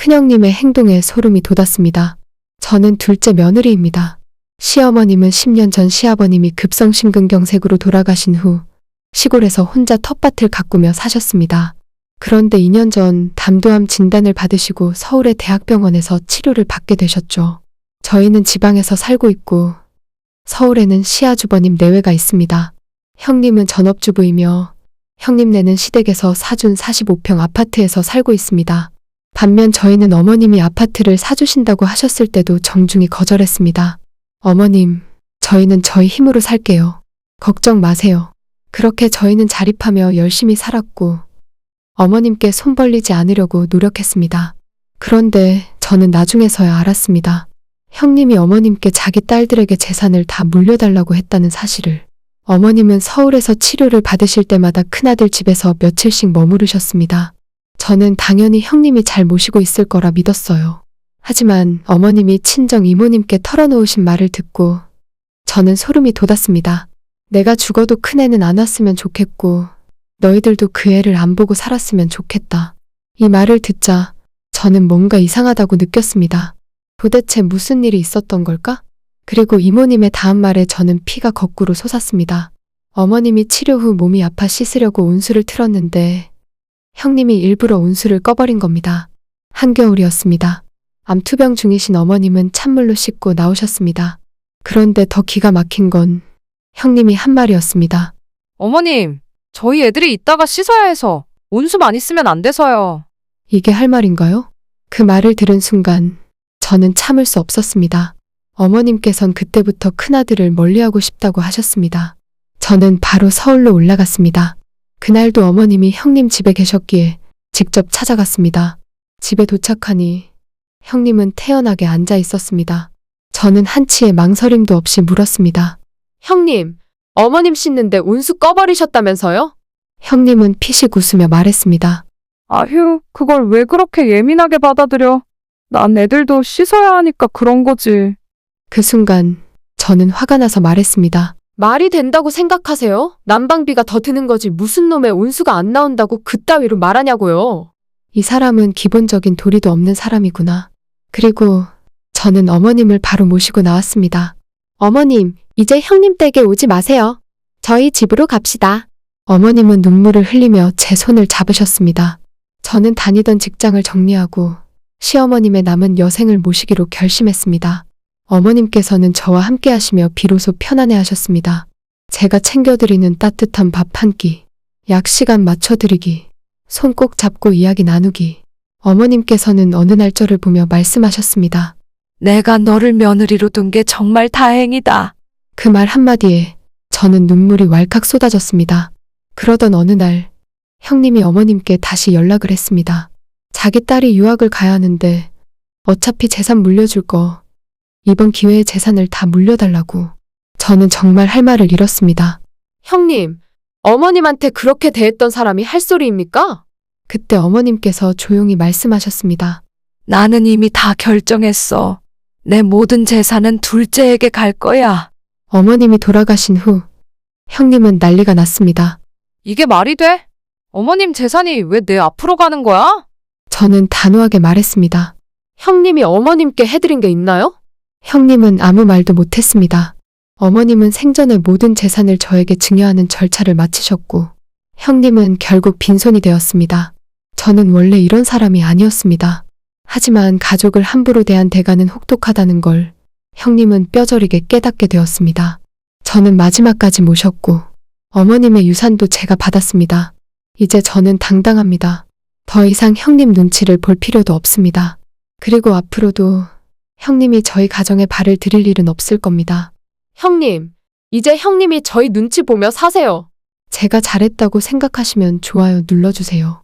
큰형님의 행동에 소름이 돋았습니다. 저는 둘째 며느리입니다. 시어머님은 10년 전 시아버님이 급성심근경색으로 돌아가신 후 시골에서 혼자 텃밭을 가꾸며 사셨습니다. 그런데 2년 전 담도암 진단을 받으시고 서울의 대학병원에서 치료를 받게 되셨죠. 저희는 지방에서 살고 있고 서울에는 시아주버님 내외가 있습니다. 형님은 전업주부이며 형님네는 시댁에서 사준 45평 아파트에서 살고 있습니다. 반면 저희는 어머님이 아파트를 사주신다고 하셨을 때도 정중히 거절했습니다. 어머님, 저희는 저희 힘으로 살게요. 걱정 마세요. 그렇게 저희는 자립하며 열심히 살았고 어머님께 손 벌리지 않으려고 노력했습니다. 그런데 저는 나중에서야 알았습니다. 형님이 어머님께 자기 딸들에게 재산을 다 물려달라고 했다는 사실을. 어머님은 서울에서 치료를 받으실 때마다 큰아들 집에서 며칠씩 머무르셨습니다. 저는 당연히 형님이 잘 모시고 있을 거라 믿었어요. 하지만 어머님이 친정 이모님께 털어놓으신 말을 듣고 저는 소름이 돋았습니다. 내가 죽어도 큰애는 안 왔으면 좋겠고 너희들도 그 애를 안 보고 살았으면 좋겠다. 이 말을 듣자 저는 뭔가 이상하다고 느꼈습니다. 도대체 무슨 일이 있었던 걸까? 그리고 이모님의 다음 말에 저는 피가 거꾸로 솟았습니다. 어머님이 치료 후 몸이 아파 씻으려고 온수를 틀었는데 형님이 일부러 온수를 꺼버린 겁니다. 한겨울이었습니다. 암투병 중이신 어머님은 찬물로 씻고 나오셨습니다. 그런데 더 기가 막힌 건 형님이 한 말이었습니다. 어머님, 저희 애들이 이따가 씻어야 해서 온수 많이 쓰면 안 돼서요. 이게 할 말인가요? 그 말을 들은 순간 저는 참을 수 없었습니다. 어머님께선 그때부터 큰아들을 멀리하고 싶다고 하셨습니다. 저는 바로 서울로 올라갔습니다. 그날도 어머님이 형님 집에 계셨기에 직접 찾아갔습니다. 집에 도착하니 형님은 태연하게 앉아 있었습니다. 저는 한치의 망설임도 없이 물었습니다. 형님, 어머님 씻는데 온수 꺼버리셨다면서요? 형님은 피식 웃으며 말했습니다. 아휴, 그걸 왜 그렇게 예민하게 받아들여? 난 애들도 씻어야 하니까 그런 거지. 그 순간 저는 화가 나서 말했습니다. 말이 된다고 생각하세요? 난방비가 더 드는 거지 무슨 놈의 온수가 안 나온다고 그따위로 말하냐고요. 이 사람은 기본적인 도리도 없는 사람이구나. 그리고 저는 어머님을 바로 모시고 나왔습니다. 어머님, 이제 형님 댁에 오지 마세요. 저희 집으로 갑시다. 어머님은 눈물을 흘리며 제 손을 잡으셨습니다. 저는 다니던 직장을 정리하고 시어머님의 남은 여생을 모시기로 결심했습니다. 어머님께서는 저와 함께 하시며 비로소 편안해 하셨습니다. 제가 챙겨드리는 따뜻한 밥 한 끼, 약 시간 맞춰드리기, 손 꼭 잡고 이야기 나누기. 어머님께서는 어느 날 저를 보며 말씀하셨습니다. 내가 너를 며느리로 둔 게 정말 다행이다. 그 말 한마디에 저는 눈물이 왈칵 쏟아졌습니다. 그러던 어느 날 형님이 어머님께 다시 연락을 했습니다. 자기 딸이 유학을 가야 하는데 어차피 재산 물려줄 거 이번 기회에 재산을 다 물려달라고. 저는 정말 할 말을 잃었습니다. 형님, 어머님한테 그렇게 대했던 사람이 할 소리입니까? 그때 어머님께서 조용히 말씀하셨습니다. 나는 이미 다 결정했어. 내 모든 재산은 둘째에게 갈 거야. 어머님이 돌아가신 후 형님은 난리가 났습니다. 이게 말이 돼? 어머님 재산이 왜 내 앞으로 가는 거야? 저는 단호하게 말했습니다. 형님이 어머님께 해드린 게 있나요? 형님은 아무 말도 못했습니다. 어머님은 생전에 모든 재산을 저에게 증여하는 절차를 마치셨고 형님은 결국 빈손이 되었습니다. 저는 원래 이런 사람이 아니었습니다. 하지만 가족을 함부로 대한 대가는 혹독하다는 걸 형님은 뼈저리게 깨닫게 되었습니다. 저는 마지막까지 모셨고 어머님의 유산도 제가 받았습니다. 이제 저는 당당합니다. 더 이상 형님 눈치를 볼 필요도 없습니다. 그리고 앞으로도 형님이 저희 가정에 발을 들일 일은 없을 겁니다. 형님, 이제 형님이 저희 눈치 보며 사세요. 제가 잘했다고 생각하시면 좋아요 눌러주세요.